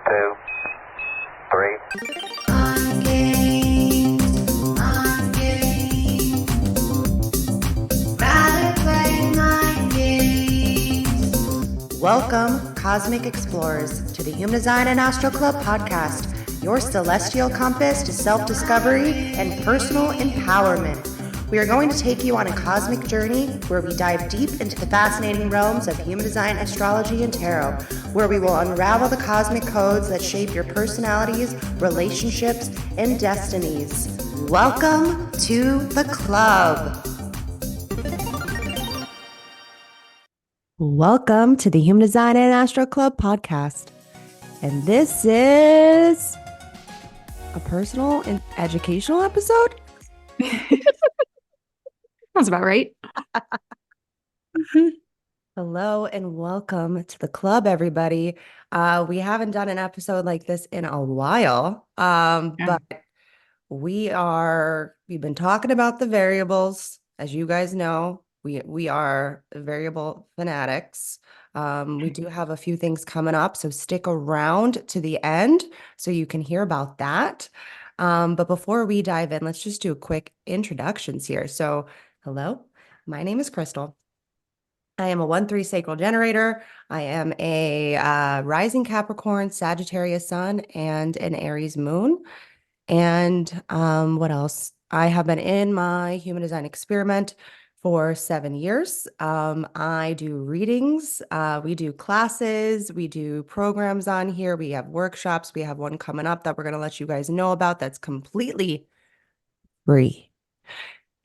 two, three. Welcome, Cosmic Explorers, to the Human Design and Astro Club podcast, your celestial compass to self-discovery and personal empowerment. We are going to take you on a cosmic journey where we dive deep into the fascinating realms of human design, astrology, and tarot, where we will unravel the cosmic codes that shape your personalities, relationships, and destinies. Welcome to the club. Welcome to the Human Design and Astro Club podcast. And this is a personal and educational episode. Sounds about right. Hello and welcome to the club, everybody. We haven't done an episode like this in a while, but we've been talking about the variables. As you guys know, we are variable fanatics. We do have a few things coming up, so stick around to the end so you can hear about that. But before we dive in, let's just do a quick introductions here. So, hello, my name is Krystle. I am a 1-3 sacral generator. I am a rising Capricorn, Sagittarius sun, and an Aries moon. And what else? I have been in my human design experiment for 7 years. I do readings. We do classes. We do programs on here. We have workshops. We have one coming up that we're going to let you guys know about that's completely free.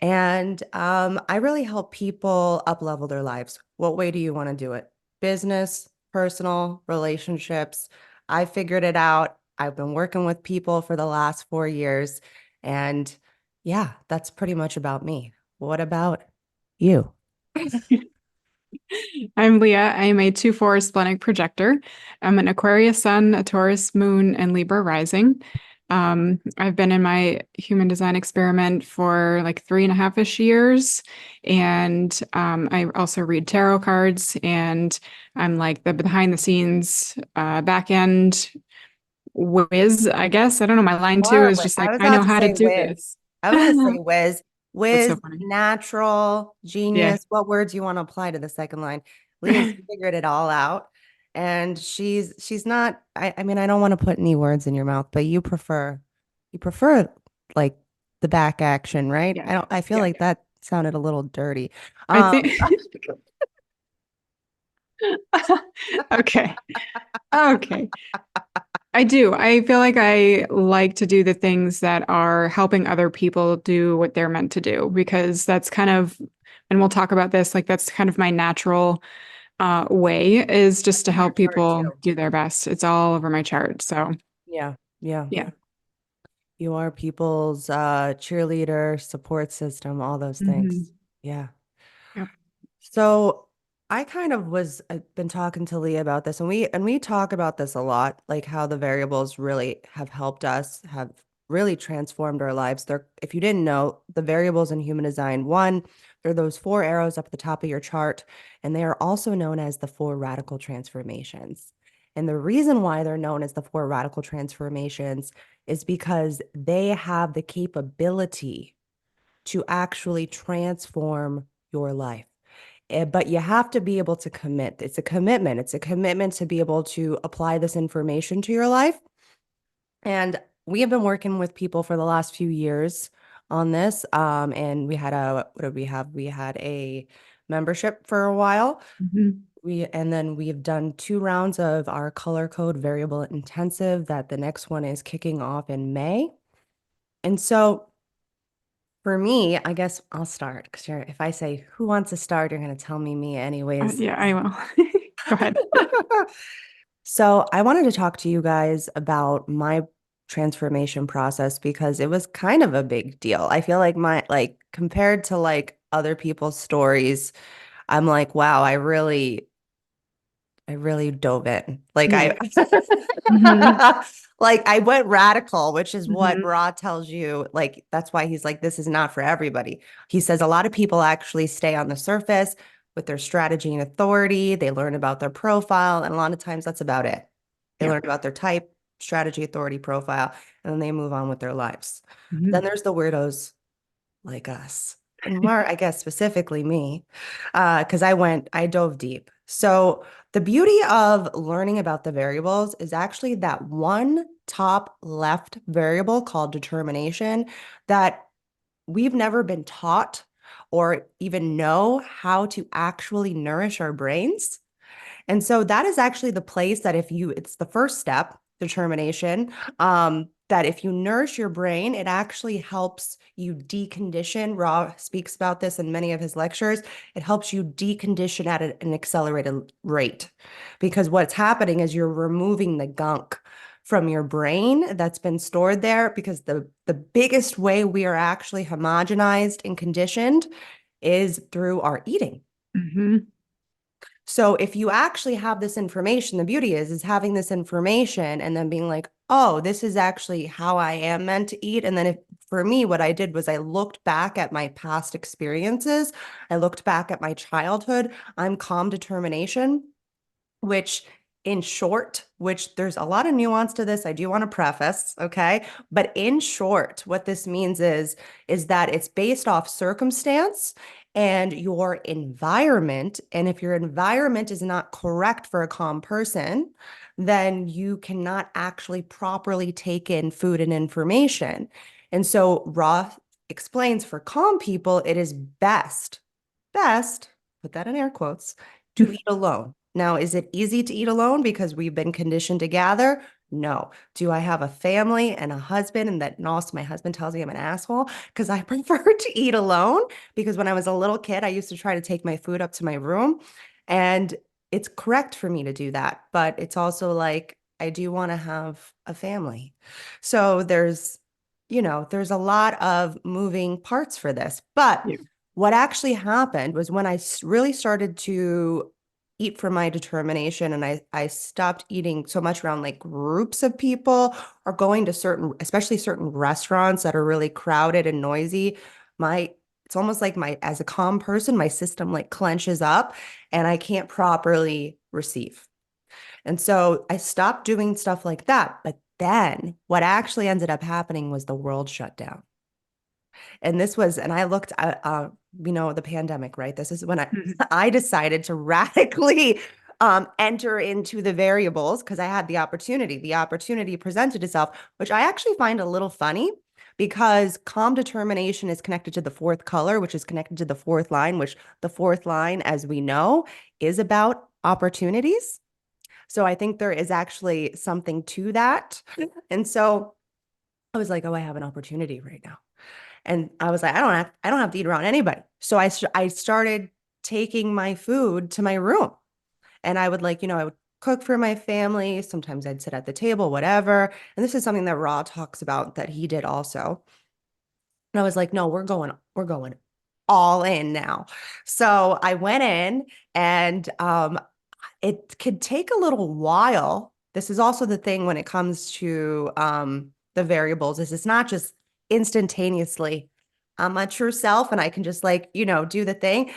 And I really help people up-level their lives. What way do you want to do it? Business, personal, relationships. I figured it out. I've been working with people for the last 4 years. And yeah, that's pretty much about me. What about you? I'm Leah. I am a 2-4 splenic projector. I'm an Aquarius sun, a Taurus moon, and Libra rising. I've been in my human design experiment for like 3.5-ish years. And I also read tarot cards, and I'm like the behind the scenes back end whiz, I guess. I don't know. My line two is just like, I know how to do this. I was going to say whiz. That's so Whiz, funny. natural, genius. What words you want to apply to the second line? Leah's figured it all out. And she's not, I mean, I don't want to put any words in your mouth, but you prefer like the back action, right? Yeah. I feel like that sounded a little dirty. I think Okay. I do. I feel like I like to do the things that are helping other people do what they're meant to do, because that's kind of, and we'll talk about this, like that's kind of my natural way, is just to help people do their best. It's all over my chart. So yeah. yeah. You are people's cheerleader, support system, all those things. Yeah. Yep. So I kind of I've been talking to Leah about this, and we talk about this a lot, like how the variables really have helped us, have really transformed our lives. If you didn't know, the variables in human design, one, they're those 4 arrows up at the top of your chart, and they are also known as the 4 radical transformations. And the reason why they're known as the 4 radical transformations is because they have the capability to actually transform your life. But you have to be able to commit. It's a commitment. It's a commitment to be able to apply this information to your life. And we have been working with people for the last few years on this. And we had what did we have? We had a membership for a while. And then we've done 2 rounds of our color code variable intensive, that the next one is kicking off in May. And so for me, I guess I'll start, because if I say who wants to start, you're going to tell me anyways. Yeah, I will. Go ahead. So I wanted to talk to you guys about my transformation process, because it was kind of a big deal. I feel like compared to like other people's stories, I'm like, wow, I really dove in. Like like I went radical, which is what Ra tells you. Like, that's why he's like, this is not for everybody. He says a lot of people actually stay on the surface with their strategy and authority. They learn about their profile, and a lot of times that's about it. They Yeah. learn about their type, strategy, authority, profile, and then they move on with their lives. Mhm. Then there's the weirdos like us, and more, I guess, specifically me, because I dove deep. So the beauty of learning about the variables is actually that one top left variable called determination that we've never been taught or even know how to actually nourish our brains. And so that is actually the place that it's the first step, determination, that if you nourish your brain, it actually helps you decondition. Ra speaks about this in many of his lectures. It helps you decondition at an accelerated rate because what's happening is you're removing the gunk from your brain that's been stored there because the biggest way we are actually homogenized and conditioned is through our eating. Mhm. So if you actually have this information, the beauty is having this information and then being like, oh, this is actually how I am meant to eat. And then for me, what I did was I looked back at my past experiences. I looked back at my childhood. I'm calm determination, which in short, which there's a lot of nuance to this, I do want to preface, okay? But in short, what this means is that it's based off circumstance and your environment. And if your environment is not correct for a calm person, then you cannot actually properly take in food and information. And so Roth explains for calm people, it is best, put that in air quotes, to eat alone. Now, is it easy to eat alone because we've been conditioned to gather? No. Do I have a family and a husband? And also my husband tells me I'm an asshole because I prefer to eat alone because when I was a little kid, I used to try to take my food up to my room. And it's correct for me to do that. But it's also like, I do want to have a family. So there's a lot of moving parts for this. But Yeah. what actually happened was when I really started to eat for my determination and I stopped eating so much around like groups of people or going to especially certain restaurants that are really crowded and noisy. It's almost like as a calm person, my system like clenches up and I can't properly receive. And so I stopped doing stuff like that. But then what actually ended up happening was the world shut down. And I looked at, the pandemic, right? This is when Mhm. I decided to radically enter into the variables because I had the opportunity. The opportunity presented itself, which I actually find a little funny because calm determination is connected to the fourth color, which is connected to the fourth line, which the fourth line, as we know, is about opportunities. So I think there is actually something to that. And so I was like, oh, I have an opportunity right now. And I was like, I don't have to eat around anybody. So I started taking my food to my room and I would I would cook for my family. Sometimes I'd sit at the table, whatever. And this is something that Ra talks about that he did also. And I was like, no, we're going all in now. So I went in and it could take a little while. This is also the thing when it comes to the variables is it's not just instantaneously I'm my true self and I can just do the thing.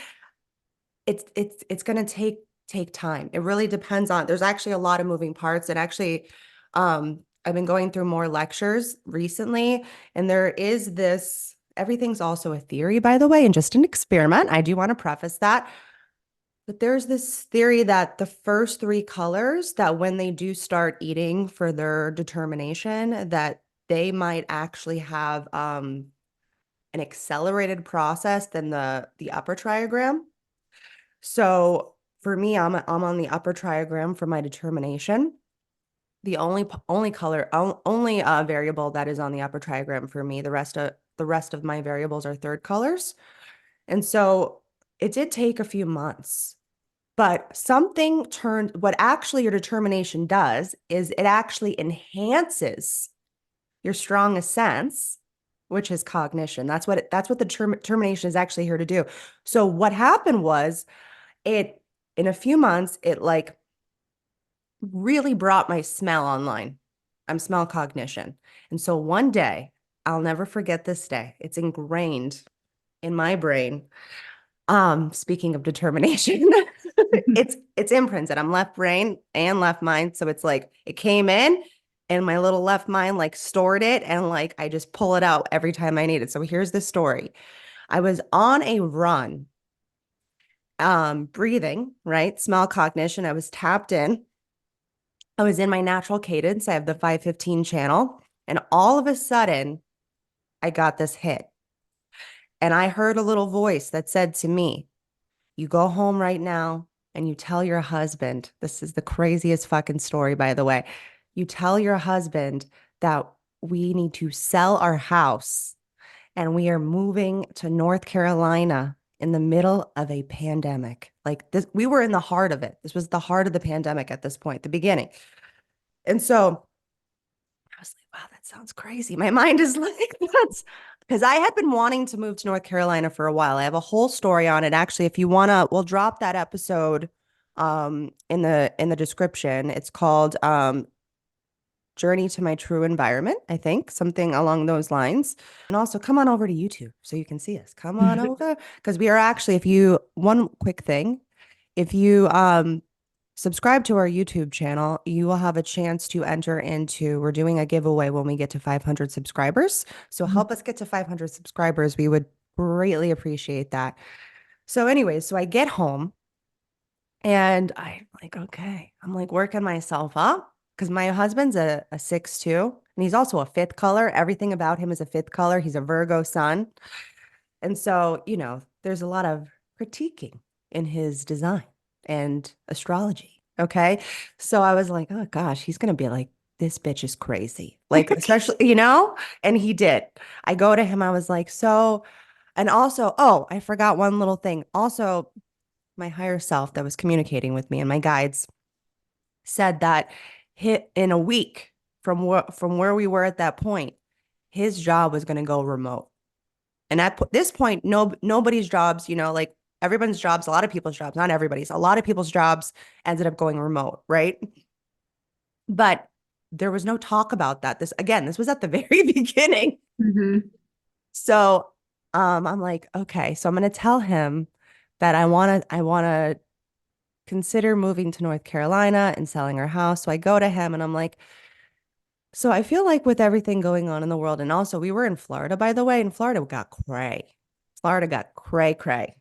It's going to take time. It really depends on there's actually a lot of moving parts and actually I've been going through more lectures recently and there is this everything's also a theory by the way and just an experiment. I do want to preface that. But there's this theory that the first three colors that when they do start eating for their determination, that they might actually have an accelerated process than the upper triagram. So for me, I'm on the upper triagram for my determination. The only variable that is on the upper triagram for me, the rest of my variables are third colors. And so it did take a few months. But what actually your determination does is it actually enhances your strongest sense, which is cognition. That's what the determination is actually here to do. So what happened was in a few months, it like really brought my smell online. I'm smell cognition. And so one day, I'll never forget this day. It's ingrained in my brain. Speaking of determination. it's imprinted. I'm left brain and left mind. So it's like it came in and my little left mind like stored it and like I just pull it out every time I need it. So here's the story. I was on a run, breathing, right? Smell cognition. I was tapped in. I was in my natural cadence. I have the 515 channel. And all of a sudden, I got this hit. And I heard a little voice that said to me, you go home right now and you tell your husband, this is the craziest fucking story, by the way. You tell your husband that we need to sell our house and we are moving to North Carolina in the middle of a pandemic. Like this, we were in the heart of it. This was the heart of the pandemic at this point, the beginning. And so I was like, wow, that sounds crazy. My mind is like, that's because I had been wanting to move to North Carolina for a while. I have a whole story on it. Actually, if you wanna, we'll drop that episode in the description. It's called Journey to My True Environment, I think, something along those lines. And also come on over to YouTube so you can see us. Come on over. Because we are actually, if you one quick thing, if you subscribe to our YouTube channel, you will have a chance to enter into, we're doing a giveaway when we get to 500 subscribers. So help us get to 500 subscribers. We would greatly appreciate that. So anyways, so I get home and I'm like, okay, I'm like working myself up because my husband's a 6'2", and he's also a fifth color. Everything about him is a fifth color. He's a Virgo sun. And so, you know, there's a lot of critiquing in his design and astrology. Okay. So I was like, oh gosh, he's going to be like, this bitch is crazy. Like, especially, you know, and he did. I go to him. I was like, so, and also, oh, I forgot one little thing. Also, my higher self that was communicating with me and my guides said that in a week from where we were at that point, his job was going to go remote. And at this point, nobody's jobs, you know, like everyone's jobs, a lot of people's jobs, not everybody's, a lot of people's jobs ended up going remote, right? But there was no talk about that. This was at the very beginning. So I'm like, okay, so I'm going to tell him that I want to consider moving to North Carolina and selling our house. So I go to him and I'm like, so I feel like with everything going on in the world, and also we were in Florida, by the way, and Florida got cray. Florida got cray, cray,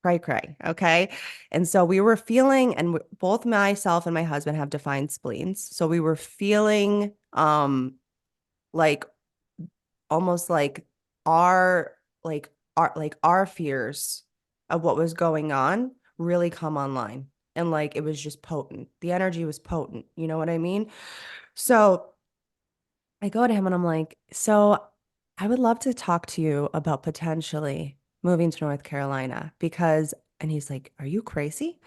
cray, cray. Okay. And so we were feeling, and both myself and my husband have defined spleens. So we were feeling like almost like our our fears of what was going on really come online. And like it was just potent. The energy was potent. You know what I mean? So I go to him and I'm like, so I would love to talk to you about potentially moving to North Carolina because, and he's like, are you crazy?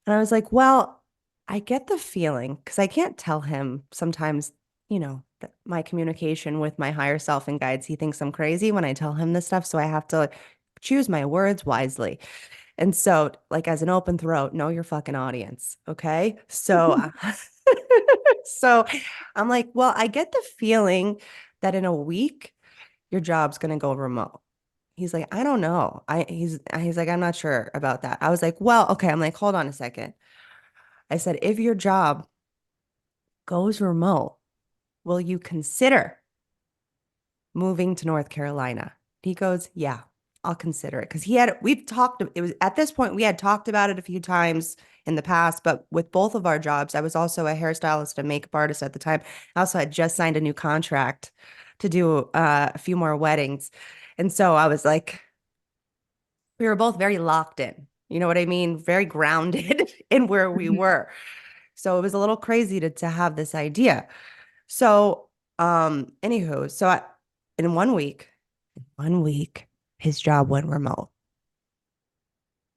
And I was like, well, I get the feeling because I can't tell him sometimes, you know, that my communication with my higher self and guides, he thinks I'm crazy when I tell him this stuff. So I have to like, choose my words wisely. And so, like, as an open throat, know your fucking audience. Okay. So, so I'm like, well, I get the feeling that in a week, your job's going to go remote. He's like, I don't know. He's like, I'm not sure about that. I was like, well, okay. I'm like, hold on a second. I said, if your job goes remote, will you consider moving to North Carolina? He goes, yeah, I'll consider it. Because we've talked, it was at this point, we had talked about it a few times in the past, but with both of our jobs, I was also a hairstylist and makeup artist at the time. I also had just signed a new contract to do a few more weddings. And so I was like, we were both very locked in. You know what I mean? Very grounded in where we were. So it was a little crazy to have this idea. So, anywho, so in 1 week, his job went remote.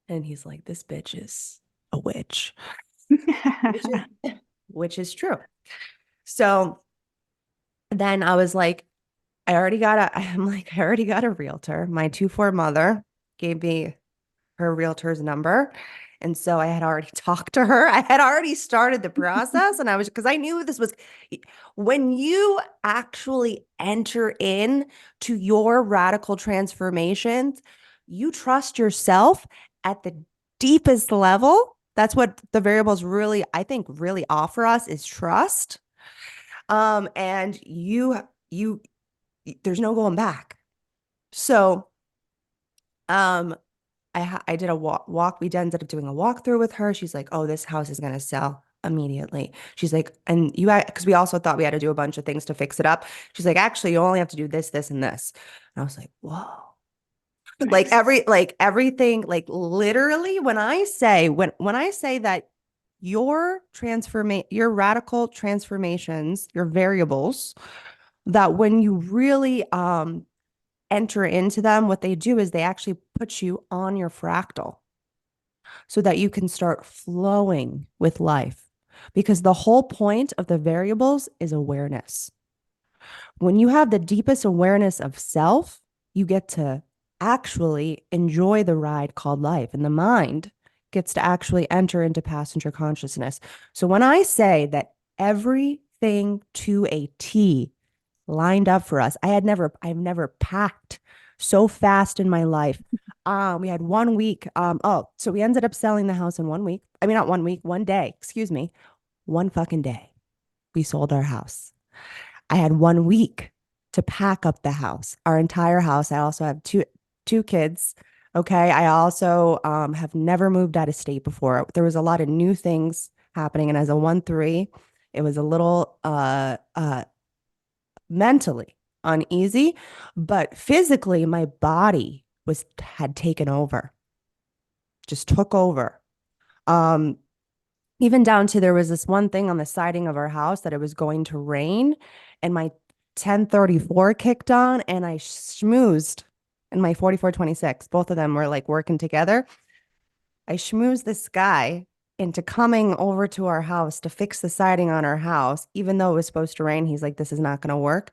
And he's like, this bitch is a witch, which is true. So then I was like, I already got a realtor. My 2-4 mother gave me her realtor's number. And so I had already talked to her. I had already started the process. And because I knew this was, when you actually enter in to your radical transformations, you trust yourself at the deepest level That's what the variables really, I think, really offer us is trust. And there's no going back. So, I did a walk. We ended up doing a walkthrough with her. She's like, "Oh, this house is gonna sell immediately." She's like, "And because we also thought we had to do a bunch of things to fix it up." She's like, "Actually, you only have to do this, this, and this." And I was like, "Whoa." Like Nice. everything, like literally when I say that your radical transformations, your variables, that when you really enter into them, what they do is they actually put you on your fractal so that you can start flowing with life. Because the whole point of the variables is awareness. When you have the deepest awareness of self, you get to actually enjoy the ride called life, and the mind gets to actually enter into passenger consciousness. So when I say that everything to a T lined up for us, I've never packed so fast in my life. We had 1 week. So we ended up selling the house in 1 week. I mean, not 1 week, 1 day, excuse me, one fucking day. We sold our house. I had 1 week to pack up the house, our entire house. I also have two kids. Okay. I also have never moved out of state before. There was a lot of new things happening. And as a 1-3, it was a little mentally uneasy, but physically my body had taken over, just took over. Um, Even down to there was this one thing on the siding of our house that it was going to rain, and my 1034 kicked on, and I schmoozed, and my 4426. Both of them were like working together. I schmoozed this guy into coming over to our house to fix the siding on our house, even though it was supposed to rain. He's like, "This is not going to work."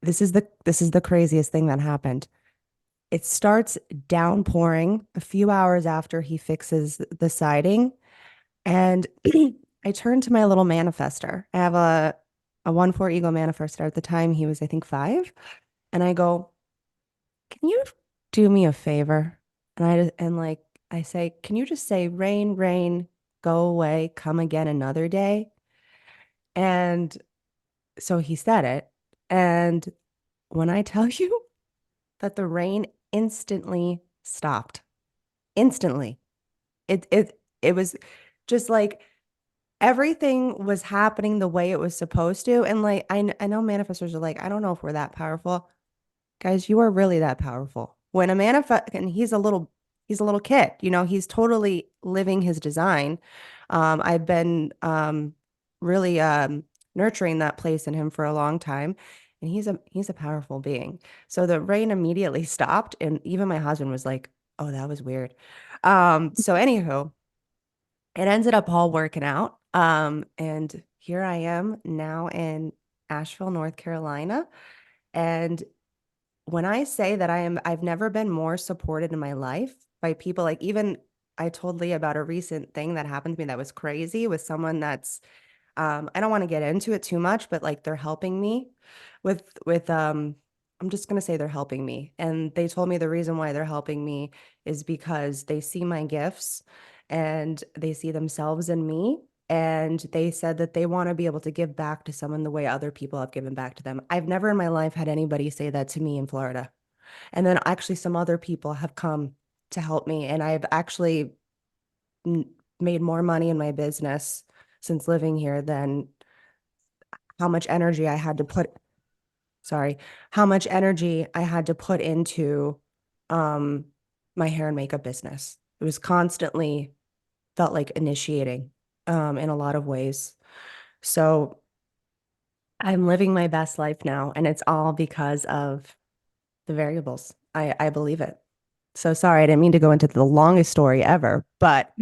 This is the craziest thing that happened. It starts downpouring a few hours after he fixes the siding. And I turned to my little manifester. I have a 1-4 ego manifester. At the time, he was, I think, 5. And I go, "Can you do me a favor?" And I say, "Can you just say, rain, rain, go away, come again another day?" And so he said it. And when I tell you that the rain instantly stopped, instantly, it was just like everything was happening the way it was supposed to. And like, I know manifestors are like, "I don't know if we're that powerful." Guys, you are really that powerful. When a manifest, and he's a little kid, he's totally living his design. I've been really nurturing that place in him for a long time. And he's a powerful being. So the rain immediately stopped. And even my husband was like, "Oh, that was weird." So anywho, it ended up all working out. And here I am now in Asheville, North Carolina. And when I say that I've never been more supported in my life by people, like even I told Leah about a recent thing that happened to me that was crazy with someone that's I don't want to get into it too much, but like they're helping me with I'm just gonna say they're helping me. And they told me the reason why they're helping me is because they see my gifts and they see themselves in me. And they said that they want to be able to give back to someone the way other people have given back to them. I've never in my life had anybody say that to me in Florida. And then actually some other people have come to help me. And I've actually made more money in my business since living here than how much energy I had to put, sorry, how much energy I had to put into um my hair and makeup business. It was constantly felt like initiating in a lot of ways. So I'm living my best life now, and it's all because of the variables. I believe it. So sorry, I didn't mean to go into the longest story ever, but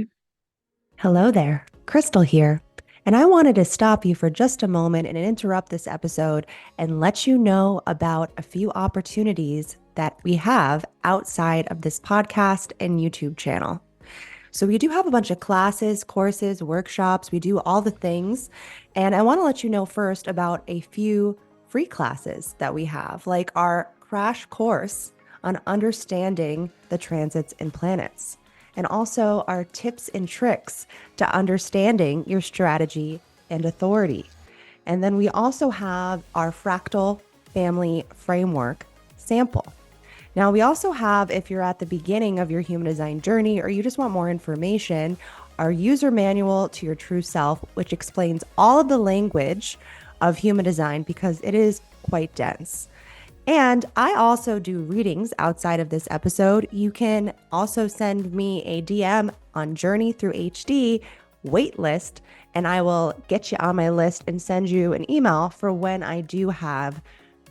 hello there, Krystle here. And I wanted to stop you for just a moment and interrupt this episode and let you know about a few opportunities that we have outside of this podcast and YouTube channel. So we do have a bunch of classes, courses, workshops. We do all the things. And I want to let you know first about a few free classes that we have, like our crash course on understanding the transits and planets. and also our tips and tricks to understanding your strategy and authority. And then we also have our fractal family framework sample. Now, we also have, if you're at the beginning of your human design journey or you just want more information, our user manual to your true self, which explains all of the language of human design because it is quite dense. And I also do readings outside of this episode. You can also send me a DM on Journey Through HD waitlist, and I will get you on my list and send you an email for when I do have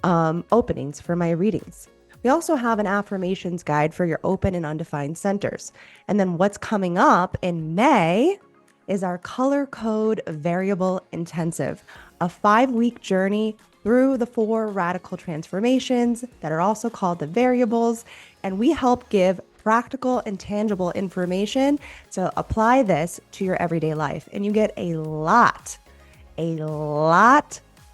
openings for my readings. We also have an affirmations guide for your open and undefined centers. And then what's coming up in May is our color code variable intensive, a 5-week journey through the 4 radical transformations that are also called the variables. And we help give practical and tangible information to apply this to your everyday life. And you get a lot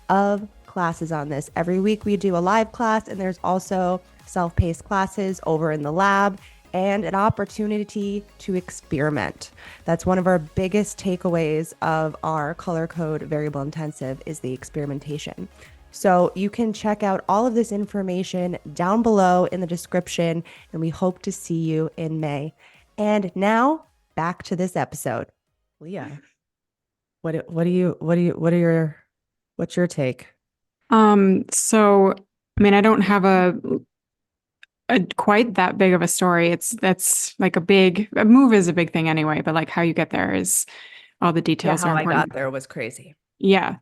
of classes on this. Every week we do a live class, and there's also self-paced classes over in the lab and an opportunity to experiment. That's one of our biggest takeaways of our color code variable intensive is the experimentation. So you can check out all of this information down below in the description, and we hope to see you in May. And now back to this episode. Leah, what's your take? So I mean, I don't have a quite that big of a story. That's like a move is a big thing anyway, but like how you get there is all the details are how I important. got there was crazy. Yeah.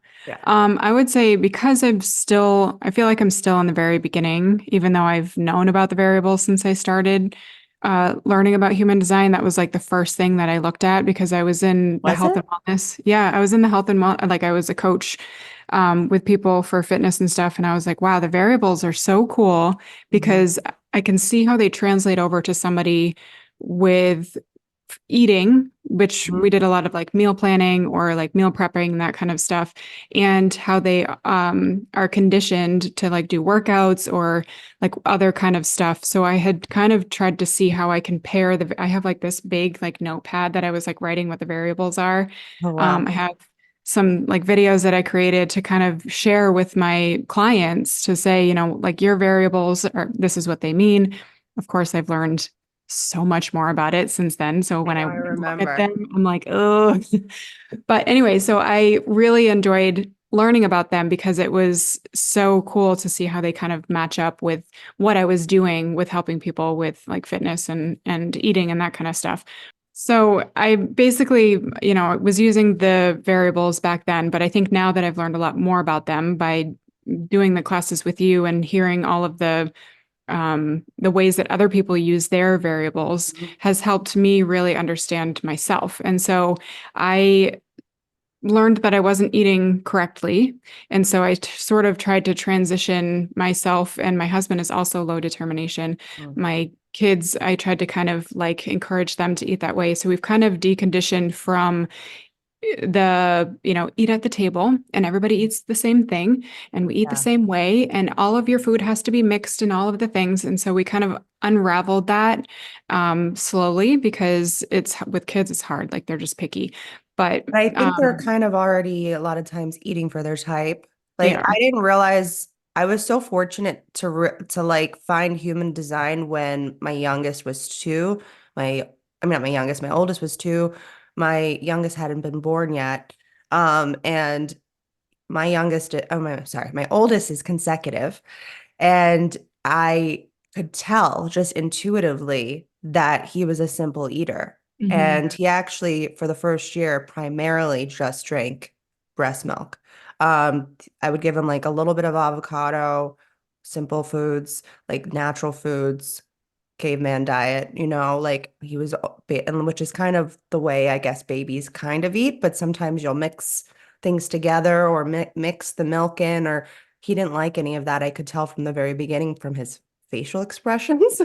I would say because I feel like I'm still in the very beginning, even though I've known about the variables since I started learning about human design. That was like the first thing that I looked at because I was in the health and wellness. Yeah, I was in the health and like I was a coach with people for fitness and stuff. And I was like, wow, the variables are so cool because I can see how they translate over to somebody with eating, which we did a lot of like meal planning or like meal prepping, that kind of stuff, and how they are conditioned to like do workouts or like other kind of stuff. So I had kind of tried to see how I can pair I have like this big like notepad that I was like writing what the variables are. Oh, wow. I have some like videos that I created to kind of share with my clients to say, like your variables are, this is what they mean. Of course, I've learned so much more about it since then. So when I look at them, I'm like, oh. But anyway, so I really enjoyed learning about them because it was so cool to see how they kind of match up with what I was doing with helping people with like fitness and eating and that kind of stuff. So I basically, was using the variables back then, but I think now that I've learned a lot more about them by doing the classes with you and hearing all of the ways that other people use their variables has helped me really understand myself. And so I learned that I wasn't eating correctly. And so I sort of tried to transition myself, and my husband is also low determination. My kids, I tried to kind of like encourage them to eat that way. So we've kind of deconditioned from eat at the table and everybody eats the same thing and we eat the same way and all of your food has to be mixed and all of the things. And so we kind of unraveled that slowly because with kids, it's hard. Like they're just picky. But I think they're kind of already a lot of times eating for their type. Like I didn't realize I was so fortunate to like find human design when my youngest was 2. Not my youngest, my oldest was 2. My youngest hadn't been born yet. And my oldest is consecutive. And I could tell just intuitively that he was a simple eater. And he actually, for the first year, primarily just drank breast milk. I would give him like a little bit of avocado, simple foods, like natural foods, caveman diet, like he was, and which is kind of the way I guess babies kind of eat, but sometimes you'll mix things together or mix the milk in, or he didn't like any of that. I could tell from the very beginning from his facial expressions.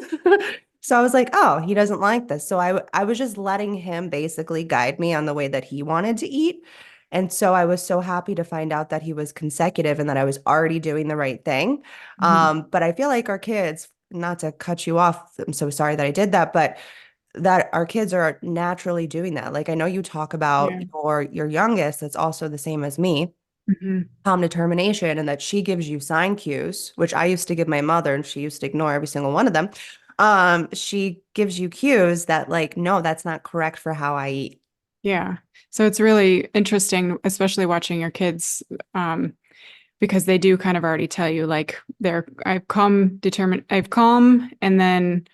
So I was like, oh, he doesn't like this. So I was just letting him basically guide me on the way that he wanted to eat. And so I was so happy to find out that he was consecutive and that I was already doing the right thing. But I feel like our kids, not to cut you off, I'm so sorry that I did that, but that our kids are naturally doing that. Like I know you talk about Yeah. your youngest that's also the same as me, Hmm. calm determination, and that she gives you sign cues, which I used to give my mother and she used to ignore every single one of them. She gives you cues that like, no, that's not correct for how I eat. Yeah. So it's really interesting, especially watching your kids, because they do kind of already tell you like I've calm and then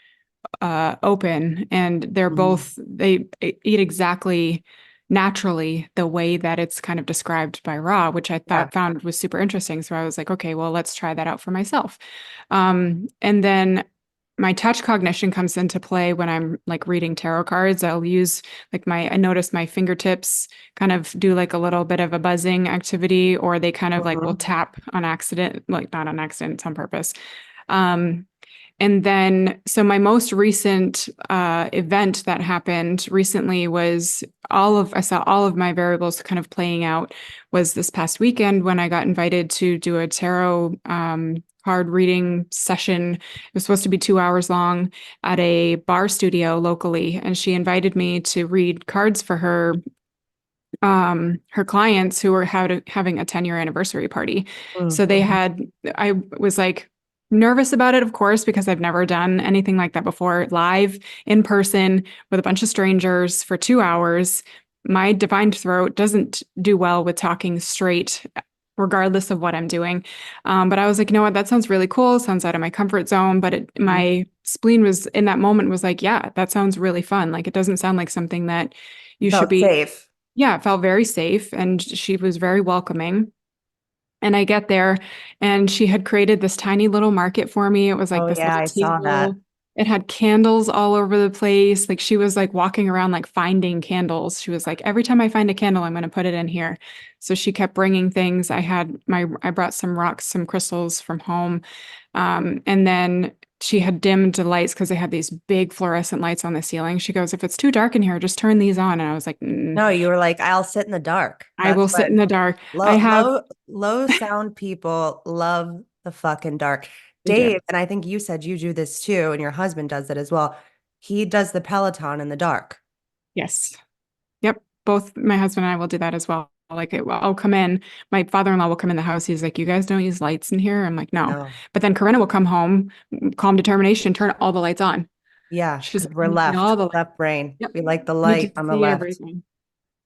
open, and they're Mhm. both they eat exactly naturally the way that it's kind of described by Raw, which I Yeah. thought found was super interesting. So I was like, okay, well, let's try that out for myself. And then my touch cognition comes into play when I'm like reading tarot cards. I'll use like I notice my fingertips kind of do like a little bit of a buzzing activity, or they kind of like will Mhm. tap on accident, like not on accident, it's on purpose. Um, and then, so my most recent event that happened recently was I saw all of my variables kind of playing out was this past weekend when I got invited to do a tarot card reading session. It was supposed to be 2 hours long at a bar studio locally. And she invited me to read cards for her clients who were having a 10-year anniversary party. So Mhm. I was like nervous about it, of course, because I've never done anything like that before, live in person with a bunch of strangers for 2 hours. My divine throat doesn't do well with talking straight, regardless of what I'm doing. But I was like, you know what, that sounds really cool. Sounds out of my comfort zone. But Mhm. my spleen was in that moment was like, yeah, that sounds really fun. Like it doesn't sound like something that you should Felt be. safe. Yeah, it felt very safe, and she was very welcoming. And I get there, and she had created this tiny little market for me. It was like Oh this yeah, little I saw that. table. It had candles all over the place. Like she was like walking around like finding candles. She was like, every time I find a candle, I'm going to put it in here. So she kept bringing things. I brought some rocks, some crystals from home. And then she had dimmed the lights because they had these big fluorescent lights on the ceiling. She goes, if it's too dark in here, just turn these on. And I was like, No, you were like, I'll sit in the dark. I That's will sit what in the dark. I low have, low sound people love the fucking dark. they do. Dave, and I think you said you do this too, and your husband does it as well. He does the Peloton in the dark. Yes. Yep. Both my husband and I will do that as well. I'll come in. My father-in-law will come in the house. He's like, "You guys don't use lights in here." I'm like, "No." No. But then Corinna will come home, calm determination, turn all the lights on. Yeah, She's because like, we're "I need all left, the lights." left brain. Yep. We like the Need to light on the see left. everything.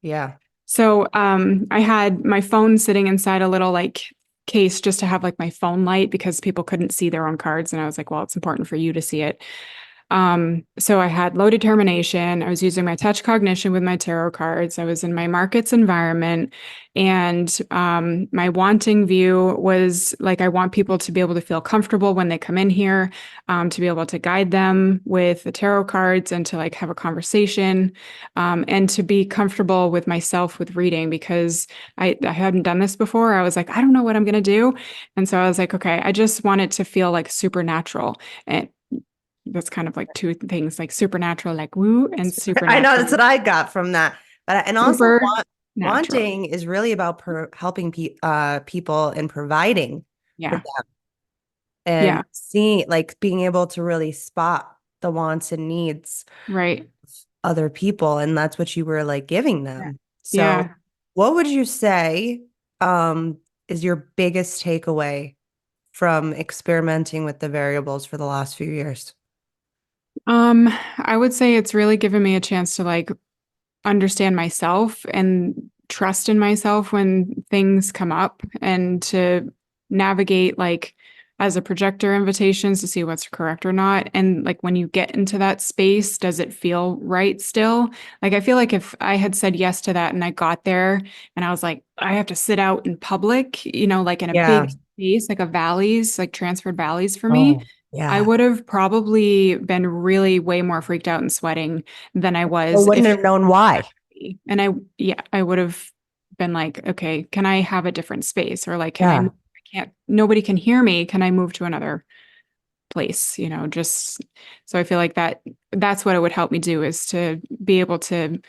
Yeah. So I had my phone sitting inside a little like case just to have like my phone light because people couldn't see their own cards. And I was like, well, it's important for you to see it. So I had low determination. I was using my touch cognition with my tarot cards. I was in my markets environment. And my wanting view was like, I want people to be able to feel comfortable when they come in here, to be able to guide them with the tarot cards and to like have a conversation, and to be comfortable with myself with reading because I hadn't done this before. I was like, I don't know what I'm going to do. And so I was like, okay, I just want it to feel like supernatural. And that's kind of like two things like supernatural, like woo, and I know that's supernatural, what I got from that. But and also supernatural. wanting is really about helping people and providing for Yeah. them and Yeah. seeing like being able to really spot the wants and needs Right. of other people, and that's what you were like giving Yeah. them. So Yeah. what would you say um is your biggest takeaway from experimenting with the variables for the last few years? I would say it's really given me a chance to like understand myself and trust in myself when things come up and to navigate like as a projector invitations to see what's correct or not. And like when you get into that space, does it feel right still? Like I feel like if I had said yes to that and I got there and I was like, I have to sit out in public, like in a Yeah. big space, like a valleys, like transferred valleys for me, Oh, I yeah. would have probably been really way more freaked out and sweating than I I was wouldn't if have known why. and I would have been like, okay, can I have a different space? Or like, Yeah. nobody can hear me. Can I move to another place? Just so I feel like that's what it would help me do is to be able to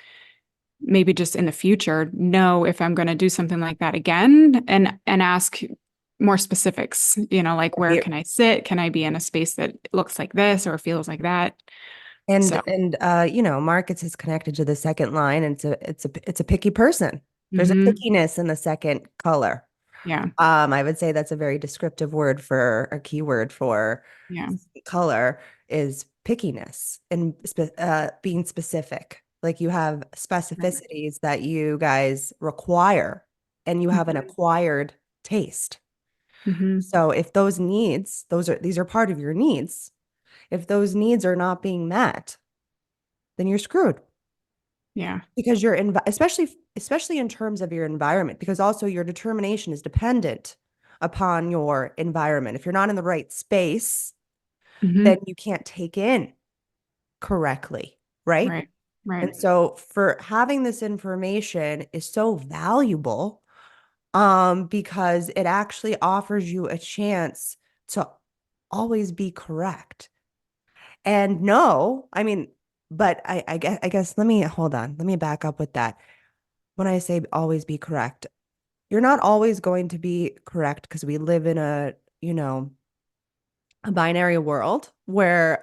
maybe just in the future know if I'm going to do something like that again and ask more specifics, like where You- can I sit? Can I be in a space that looks like this or feels like that? And So, you know, Marcus is connected to the second line, and it's a picky person. There's a mhm, pickiness in the second color. yeah, I would say that's a very descriptive word for a keyword for yeah, color is pickiness and being specific. Like you have right. specificities that you guys require, and you have an Mhm, acquired taste. mhm, So if those needs, these are part of your needs. If those needs are not being met, then you're screwed yeah, because especially in terms of your environment, because also your determination is dependent upon your environment. If you're not in the right space, then mhm, you can't take in correctly, right? right, right. And so for having this information is so valuable because it actually offers you a chance to always be correct. And no, I mean, but I guess let me hold on. Let me back up with that. When I say always be correct, you're not always going to be correct because we live in a binary world where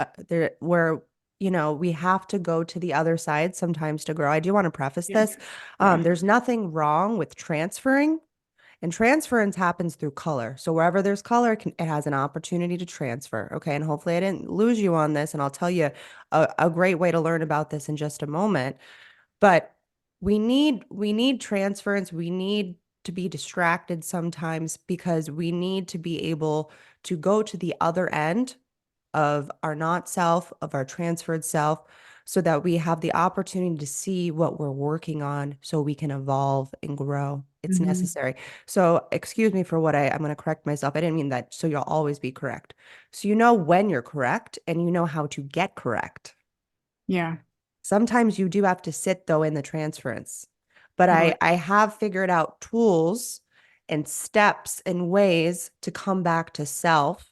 we have to go to the other side sometimes to grow. I do want to preface Yeah, this. yeah, There's nothing wrong with transferring, and transference happens through color. So wherever there's color, it has an opportunity to transfer. Okay. And hopefully I didn't lose you on this. And I'll tell you a great way to learn about this in just a moment. But we need transference. We need to be distracted sometimes because we need to be able to go to the other end of our not self, of our transferred self, so that we have the opportunity to see what we're working on so we can evolve and grow. It's mhm, necessary. So, excuse me for I'm going to correct myself. I didn't mean that. So, you'll always be correct. So, you know when you're correct and you know how to get correct. yeah, Sometimes you do have to sit though in the transference. But totally. I have figured out tools and steps and ways to come back to self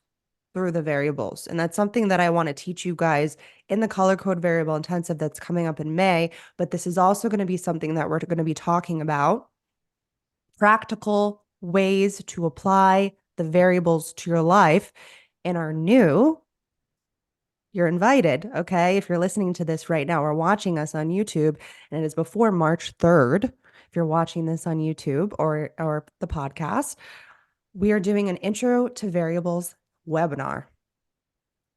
through the variables. And that's something that I want to teach you guys in the color code variable intensive that's coming up in May. But this is also going to be something that we're going to be talking about practical ways to apply the variables to your life in our new you're invited, okay? If you're listening to this right now or watching us on YouTube, and it is before March 3rd, if you're watching this on YouTube or the podcast, we are doing an intro to variables webinar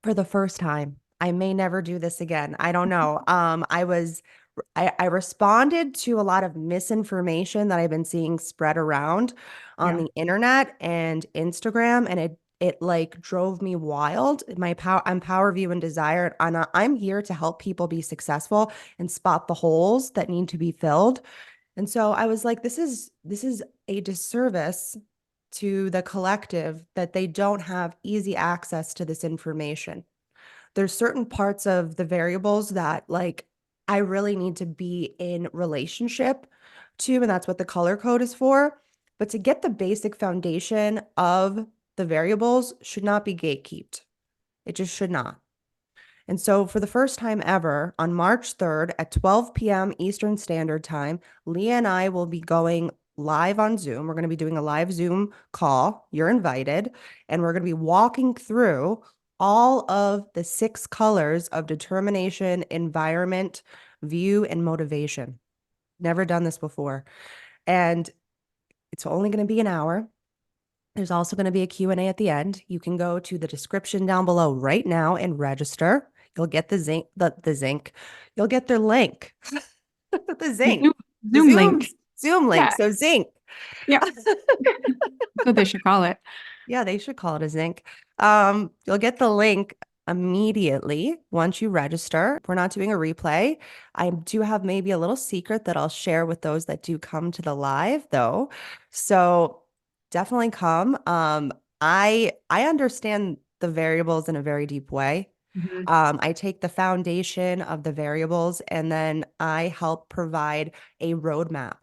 for the first time. I may never do this again. I don't know. I responded to a lot of misinformation that I've been seeing spread around on Yeah, the internet and Instagram, and it like drove me wild. I'm Power View and Desire, and I'm here to help people be successful and spot the holes that need to be filled. And so I was like, this is a disservice to the collective that they don't have easy access to this information. There's certain parts of the variables that like I really need to be in relationship to, and that's what the color code is for. But to get the basic foundation of the variables should not be gatekept. It just should not. And so, for the first time ever, on March 3rd at 12 p.m. Eastern Standard Time, Leah and I will be going live on Zoom. We're going to be doing a live Zoom call. You're invited. And we're going to be walking through all of the 6 colors of determination, environment, view, and motivation. Never done this before. And it's only going to be an hour. There's also going to be a Q&A at the end. You can go to the description down below right now and register. You'll get the zinc. You'll get their link. The zinc. Zoom, The Zoom link. Zoom link. Yeah, So zinc. yeah. That's what they should call it. Yeah, they should call it a zinc. You'll get the link immediately once you register. We're not doing a replay. I do have maybe a little secret that I'll share with those that do come to the live though. So definitely come. I understand the variables in a very deep way. Mhm. I take the foundation of the variables and then I help provide a roadmap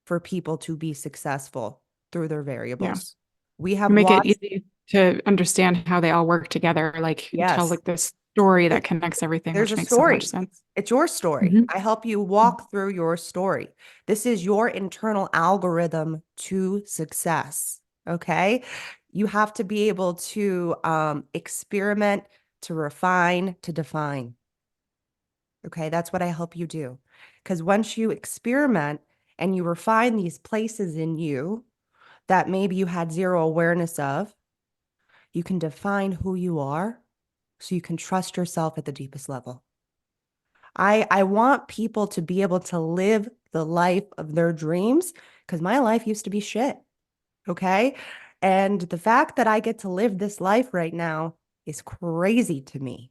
for people to be successful through their Yeah. variables. We You have make it watched, easy to understand how they all work together. Like you tell yes, like this story that it, connects everything, there's which a makes so much story. sense. It's your story. Hmm. I help you walk through your story. This is your internal algorithm to success. Okay. You have to be able to experiment, to refine, to define. Okay, that's what I help you do. Because once you experiment and you refine these places in you that maybe you had zero awareness of, you can define who you are so you can trust yourself at the deepest level. I want people to be able to live the life of their dreams because my life used to be shit. Okay. And the fact that I get to live this life right now is crazy to me.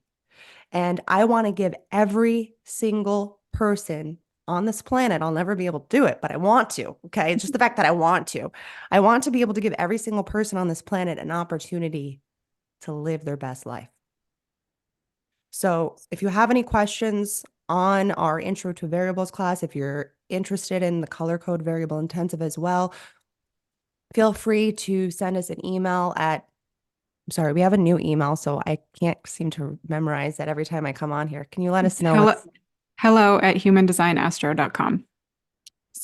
And I want to give every single person on this planet, I'll never be able to do it, but I want to. Okay. It's just the fact that I want to. I want to be able to give every single person on this planet an opportunity to live their best life. So if you have any questions on our Intro to Variables class, if you're interested in the color code variable intensive as well, feel free to send us an email at, sorry, we have a new email, so I can't seem to memorize that every time I come on here. Can you let us know? hello@humandesignastro.com.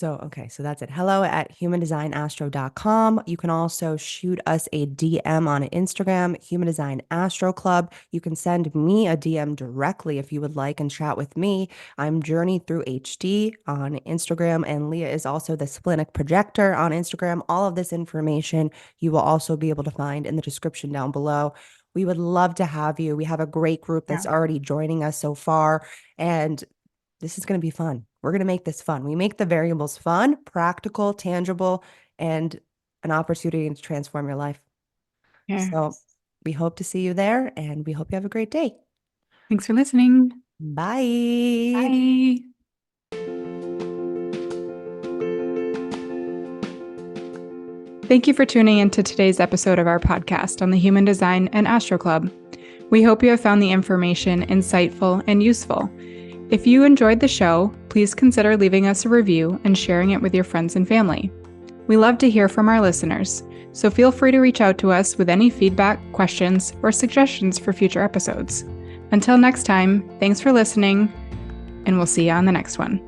Okay, so that's it. hello@humandesignastro.com. You can also shoot us a DM on Instagram, Human Design Astro Club. You can send me a DM directly if you would like and chat with me. I'm Journey Through HD on Instagram, and Leah is also the Splenic Projector on Instagram. All of this information you will also be able to find in the description down below. We would love to have you. We have a great group that's already joining us so far, and this is going to be fun. We're going to make this fun. We make the variables fun, practical, tangible, and an opportunity to transform your life. Yeah. So we hope to see you there, and we hope you have a great day. Thanks for listening. Bye. Bye. Thank you for tuning into today's episode of our podcast on the Human Design and Astro Club. We hope you have found the information insightful and useful. If you enjoyed the show, please consider leaving us a review and sharing it with your friends and family. We love to hear from our listeners, so feel free to reach out to us with any feedback, questions, or suggestions for future episodes. Until next time, thanks for listening, and we'll see you on the next one.